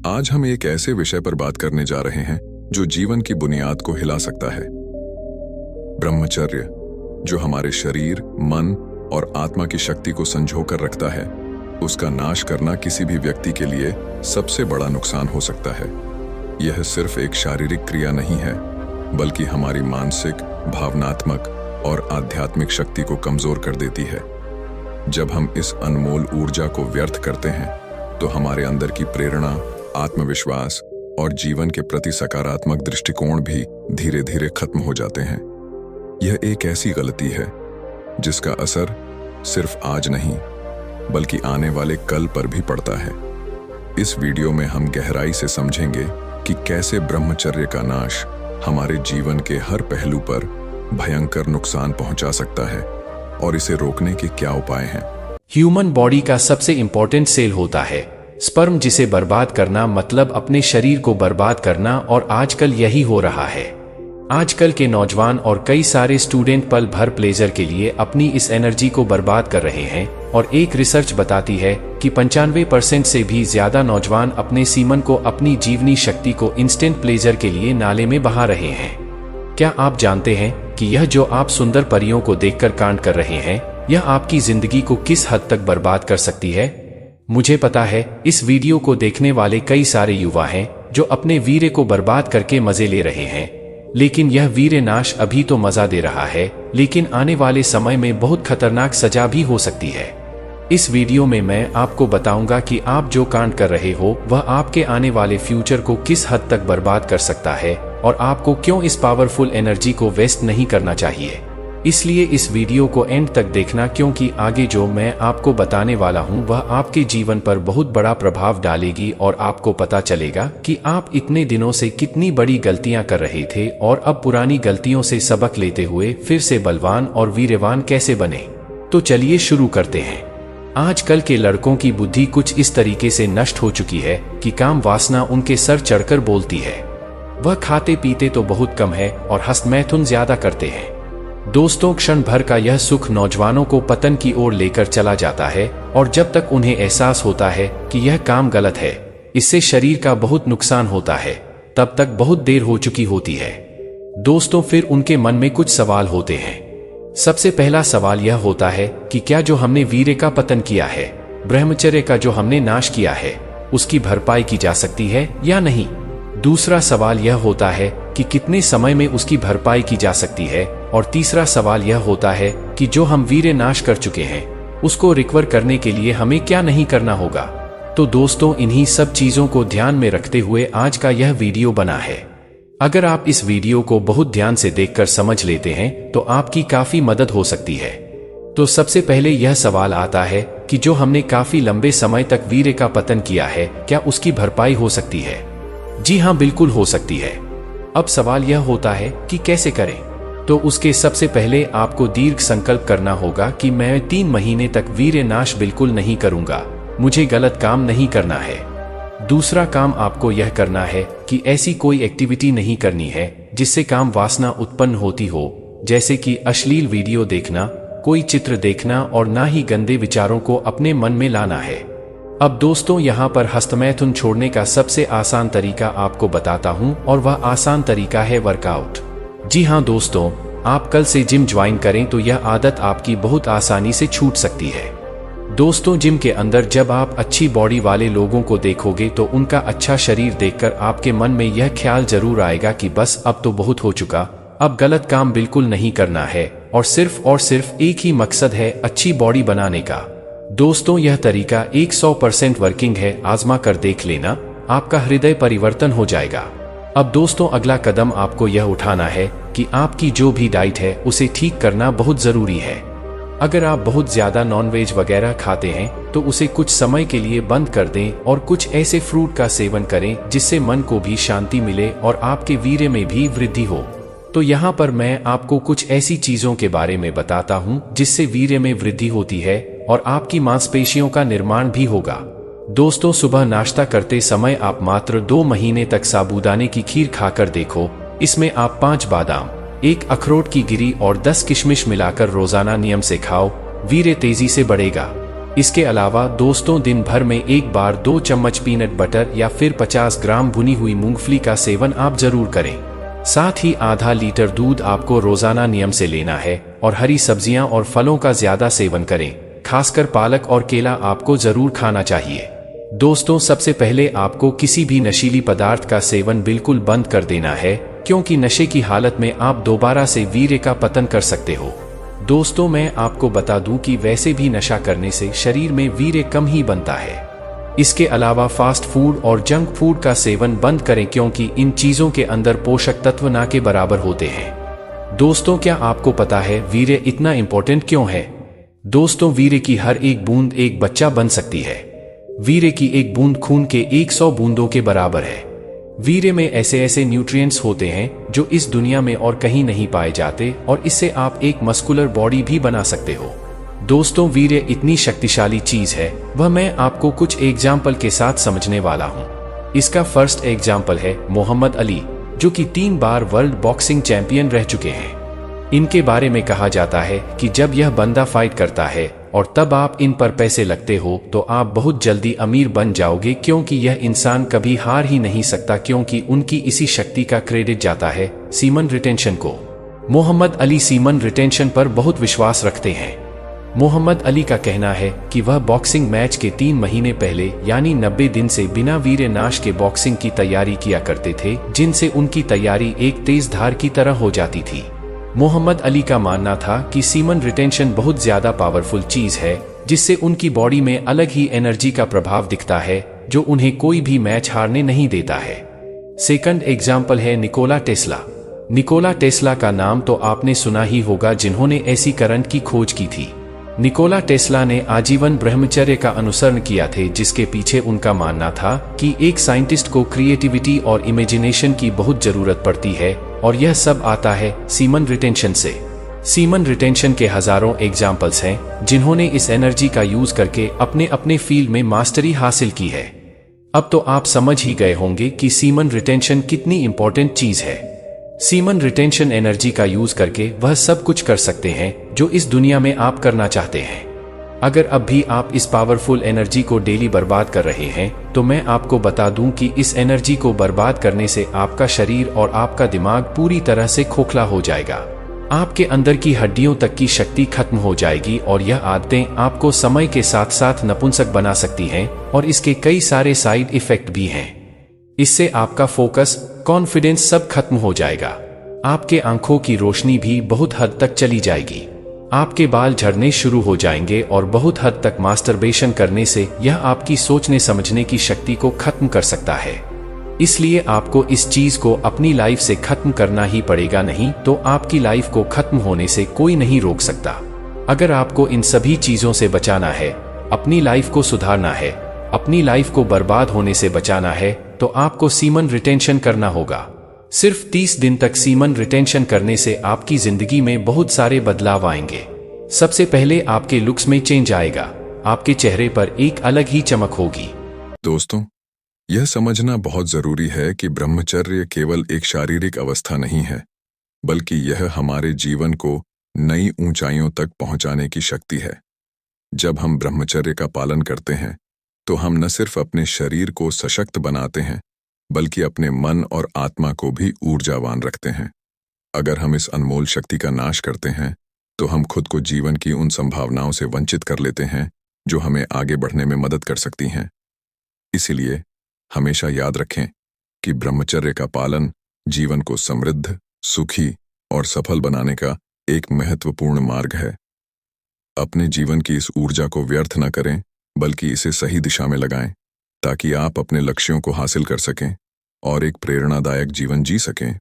आज हम एक ऐसे विषय पर बात करने जा रहे हैं जो जीवन की बुनियाद को हिला सकता है। ब्रह्मचर्य, जो हमारे शरीर, मन और आत्मा की शक्ति को संजोकर रखता है, उसका नाश करना किसी भी व्यक्ति के लिए सबसे बड़ा नुकसान हो सकता है। यह सिर्फ एक शारीरिक क्रिया नहीं है, बल्कि हमारी मानसिक, भावनात्मक और आध्यात्मिक शक्ति को कमजोर कर देती है। जब हम इस अनमोल ऊर्जा को व्यर्थ करते हैं, तो हमारे अंदर की प्रेरणा, आत्मविश्वास और जीवन के प्रति सकारात्मक दृष्टिकोण भी धीरे धीरे खत्म हो जाते हैं। यह एक ऐसी गलती है जिसका असर सिर्फ आज नहीं, बल्कि आने वाले कल पर भी पड़ता है। इस वीडियो में हम गहराई से समझेंगे कि कैसे ब्रह्मचर्य का नाश हमारे जीवन के हर पहलू पर भयंकर नुकसान पहुंचा सकता है और इसे रोकने के क्या उपाय हैं। ह्यूमन बॉडी का सबसे इंपॉर्टेंट सेल होता है स्पर्म, जिसे बर्बाद करना मतलब अपने शरीर को बर्बाद करना, और आजकल यही हो रहा है। आजकल के नौजवान और कई सारे स्टूडेंट पल भर प्लेजर के लिए अपनी इस एनर्जी को बर्बाद कर रहे हैं, और एक रिसर्च बताती है कि 95% से भी ज्यादा नौजवान अपने सीमन को, अपनी जीवनी शक्ति को इंस्टेंट प्लेजर के लिए नाले में बहा रहे हैं। क्या आप जानते हैं कि यह जो आप सुंदर परियों को देखकर कांड कर रहे हैं, यह आपकी जिंदगी को किस हद तक बर्बाद कर सकती है? मुझे पता है इस वीडियो को देखने वाले कई सारे युवा हैं जो अपने वीर्य को बर्बाद करके मजे ले रहे हैं, लेकिन यह वीर्य नाश अभी तो मजा दे रहा है, लेकिन आने वाले समय में बहुत खतरनाक सजा भी हो सकती है। इस वीडियो में मैं आपको बताऊंगा कि आप जो कांड कर रहे हो वह आपके आने वाले फ्यूचर को किस हद तक बर्बाद कर सकता है, और आपको क्यों इस पावरफुल एनर्जी को वेस्ट नहीं करना चाहिए। इसलिए इस वीडियो को एंड तक देखना, क्योंकि आगे जो मैं आपको बताने वाला हूं वह आपके जीवन पर बहुत बड़ा प्रभाव डालेगी, और आपको पता चलेगा कि आप इतने दिनों से कितनी बड़ी गलतियां कर रहे थे और अब पुरानी गलतियों से सबक लेते हुए फिर से बलवान और वीर्यवान कैसे बने। तो चलिए शुरू करते हैं। आजकल के लड़कों की बुद्धि कुछ इस तरीके से नष्ट हो चुकी है कि काम वासना उनके सर चढ़कर बोलती है। वह खाते पीते तो बहुत कम है और हस्तमैथुन ज्यादा करते हैं। दोस्तों, क्षण भर का यह सुख नौजवानों को पतन की ओर लेकर चला जाता है, और जब तक उन्हें एहसास होता है कि यह काम गलत है, इससे शरीर का बहुत नुकसान होता है, तब तक बहुत देर हो चुकी होती है। दोस्तों, फिर उनके मन में कुछ सवाल होते हैं। सबसे पहला सवाल यह होता है कि क्या जो हमने वीर्य का पतन किया है, ब्रह्मचर्य का जो हमने नाश किया है, उसकी भरपाई की जा सकती है या नहीं। दूसरा सवाल यह होता है कि कितने समय में उसकी भरपाई की जा सकती है, और तीसरा सवाल यह होता है कि जो हम वीर्य नाश कर चुके हैं उसको रिकवर करने के लिए हमें क्या नहीं करना होगा। तो दोस्तों, इन्हीं सब चीजों को ध्यान में रखते हुए आज का यह वीडियो बना है। अगर आप इस वीडियो को बहुत ध्यान से देखकर समझ लेते हैं तो आपकी काफी मदद हो सकती है। तो सबसे पहले यह सवाल आता है कि जो हमने काफी लंबे समय तक वीर्य का पतन किया है, क्या उसकी भरपाई हो सकती है? जी हाँ, बिल्कुल हो सकती है। अब सवाल यह होता है कि कैसे करें। तो उसके सबसे पहले आपको दीर्घ संकल्प करना होगा कि मैं 3 महीने तक वीर्य नाश बिल्कुल नहीं करूंगा, मुझे गलत काम नहीं करना है। दूसरा काम आपको यह करना है कि ऐसी कोई एक्टिविटी नहीं करनी है जिससे काम वासना उत्पन्न होती हो, जैसे कि अश्लील वीडियो देखना, कोई चित्र देखना, और ना ही गंदे विचारों को अपने मन में लाना है। अब दोस्तों, यहाँ पर हस्तमैथुन छोड़ने का सबसे आसान तरीका आपको बताता हूँ, और वह आसान तरीका है वर्कआउट। जी हाँ दोस्तों, आप कल से जिम ज्वाइन करें तो यह आदत आपकी बहुत आसानी से छूट सकती है। दोस्तों, जिम के अंदर जब आप अच्छी बॉडी वाले लोगों को देखोगे तो उनका अच्छा शरीर देखकर आपके मन में यह ख्याल जरूर आएगा कि बस अब तो बहुत हो चुका, अब गलत काम बिल्कुल नहीं करना है, और सिर्फ एक ही मकसद है, अच्छी बॉडी बनाने का। दोस्तों, यह तरीका 100% वर्किंग है, आजमा कर देख लेना, आपका हृदय परिवर्तन हो जाएगा। अब दोस्तों, अगला कदम आपको यह उठाना है कि आपकी जो भी डाइट है उसे ठीक करना बहुत जरूरी है। अगर आप बहुत ज्यादा नॉनवेज वगैरह खाते हैं तो उसे कुछ समय के लिए बंद कर दें, और कुछ ऐसे फ्रूट का सेवन करें जिससे मन को भी शांति मिले और आपके वीर्य में भी वृद्धि हो। तो यहाँ पर मैं आपको कुछ ऐसी चीजों के बारे में बताता हूँ जिससे वीर्य में वृद्धि होती है और आपकी मांसपेशियों का निर्माण भी होगा। दोस्तों, सुबह नाश्ता करते समय आप मात्र 2 महीने तक साबूदाने की खीर खाकर देखो। इसमें आप 5 बादाम, 1 अखरोट की गिरी और 10 किशमिश मिलाकर रोजाना नियम से खाओ, वीर्य तेजी से बढ़ेगा। इसके अलावा दोस्तों, दिन भर में एक बार 2 चम्मच पीनट बटर या फिर 50 ग्राम भुनी हुई मूंगफली का सेवन आप जरूर करें। साथ ही आधा लीटर दूध आपको रोजाना नियम से लेना है और हरी सब्जियां और फलों का ज्यादा सेवन करें। खासकर पालक और केला आपको जरूर खाना चाहिए। दोस्तों, सबसे पहले आपको किसी भी नशीली पदार्थ का सेवन बिल्कुल बंद कर देना है, क्योंकि नशे की हालत में आप दोबारा से वीर्य का पतन कर सकते हो। दोस्तों, मैं आपको बता दूं कि वैसे भी नशा करने से शरीर में वीर्य कम ही बनता है। इसके अलावा फास्ट फूड और जंक फूड का सेवन बंद करें, क्योंकि इन चीजों के अंदर पोषक तत्व ना के बराबर होते हैं। दोस्तों, क्या आपको पता है वीर्य इतना इंपॉर्टेंट क्यों है? दोस्तों, वीर्य की हर एक बूंद एक बच्चा बन सकती है। वीर्य की एक बूंद खून के 100 बूंदों के बराबर है। वीर्य में ऐसे ऐसे न्यूट्रिएंट्स होते हैं जो इस दुनिया में और कहीं नहीं पाए जाते, और इससे आप एक मस्कुलर बॉडी भी बना सकते हो। दोस्तों, वीर्य इतनी शक्तिशाली चीज है, वह मैं आपको कुछ एग्जाम्पल के साथ समझने वाला हूँ। इसका फर्स्ट एग्जाम्पल है मोहम्मद अली, जो कि 3 बार वर्ल्ड बॉक्सिंग चैंपियन रह चुके हैं। इनके बारे में कहा जाता है कि जब यह बंदा फाइट करता है और तब आप इन पर पैसे लगते हो तो आप बहुत जल्दी अमीर बन जाओगे, क्योंकि यह इंसान कभी हार ही नहीं सकता, क्योंकि उनकी इसी शक्ति का क्रेडिट जाता है सीमन रिटेंशन को। मोहम्मद अली सीमन रिटेंशन पर बहुत विश्वास रखते हैं। मोहम्मद अली का कहना है कि वह बॉक्सिंग मैच के 3 महीने पहले यानी 90 दिन से बिना वीर्य नाश के बॉक्सिंग की तैयारी किया करते थे, जिनसे उनकी तैयारी एक तेज धार की तरह हो जाती थी। मोहम्मद अली का मानना था कि सीमन रिटेंशन बहुत ज्यादा पावरफुल चीज है, जिससे उनकी बॉडी में अलग ही एनर्जी का प्रभाव दिखता है, जो उन्हें कोई भी मैच हारने नहीं देता है। सेकंड एग्जाम्पल है निकोला टेस्ला। निकोला टेस्ला का नाम तो आपने सुना ही होगा, जिन्होंने ऐसी करंट की खोज की थी। निकोला टेस्ला ने आजीवन ब्रह्मचर्य का अनुसरण किया थे, जिसके पीछे उनका मानना था कि एक साइंटिस्ट को क्रिएटिविटी और इमेजिनेशन की बहुत जरूरत पड़ती है, और यह सब आता है सीमन रिटेंशन से। सीमन रिटेंशन के हजारों एग्जाम्पल्स हैं जिन्होंने इस एनर्जी का यूज करके अपने अपने फील्ड में मास्टरी हासिल की है। अब तो आप समझ ही गए होंगे कि सीमन रिटेंशन कितनी इंपॉर्टेंट चीज है। सीमन रिटेंशन एनर्जी का यूज करके वह सब कुछ कर सकते हैं जो इस दुनिया में आप करना चाहते हैं। अगर अब भी आप इस पावरफुल एनर्जी को डेली बर्बाद कर रहे हैं, तो मैं आपको बता दूं कि इस एनर्जी को बर्बाद करने से आपका शरीर और आपका दिमाग पूरी तरह से खोखला हो जाएगा। आपके अंदर की हड्डियों तक की शक्ति खत्म हो जाएगी, और यह आदतें आपको समय के साथ साथ नपुंसक बना सकती हैं, और इसके कई सारे साइड इफेक्ट भी हैं। इससे आपका फोकस, कॉन्फिडेंस सब खत्म हो जाएगा। आपके आंखों की रोशनी भी बहुत हद तक चली जाएगी। आपके बाल झड़ने शुरू हो जाएंगे, और बहुत हद तक मास्टरबेशन करने से यह आपकी सोचने समझने की शक्ति को खत्म कर सकता है। इसलिए आपको इस चीज को अपनी लाइफ से खत्म करना ही पड़ेगा, नहीं तो आपकी लाइफ को खत्म होने से कोई नहीं रोक सकता। अगर आपको इन सभी चीजों से बचाना है, अपनी लाइफ को सुधारना है, अपनी लाइफ को बर्बाद होने से बचाना है, तो आपको सीमन रिटेंशन करना होगा। सिर्फ 30 दिन तक सीमन रिटेंशन करने से आपकी जिंदगी में बहुत सारे बदलाव आएंगे। सबसे पहले आपके लुक्स में चेंज आएगा, आपके चेहरे पर एक अलग ही चमक होगी। दोस्तों, यह समझना बहुत जरूरी है कि ब्रह्मचर्य केवल एक शारीरिक अवस्था नहीं है, बल्कि यह हमारे जीवन को नई ऊंचाइयों तक पहुंचाने की शक्ति है। जब हम ब्रह्मचर्य का पालन करते हैं, तो हम न सिर्फ अपने शरीर को सशक्त बनाते हैं, बल्कि अपने मन और आत्मा को भी ऊर्जावान रखते हैं। अगर हम इस अनमोल शक्ति का नाश करते हैं, तो हम खुद को जीवन की उन संभावनाओं से वंचित कर लेते हैं जो हमें आगे बढ़ने में मदद कर सकती हैं। इसीलिए हमेशा याद रखें कि ब्रह्मचर्य का पालन जीवन को समृद्ध, सुखी और सफल बनाने का एक महत्वपूर्ण मार्ग है। अपने जीवन की इस ऊर्जा को व्यर्थ न करें, बल्कि इसे सही दिशा में लगाएं, ताकि आप अपने लक्ष्यों को हासिल कर सकें और एक प्रेरणादायक जीवन जी सकें।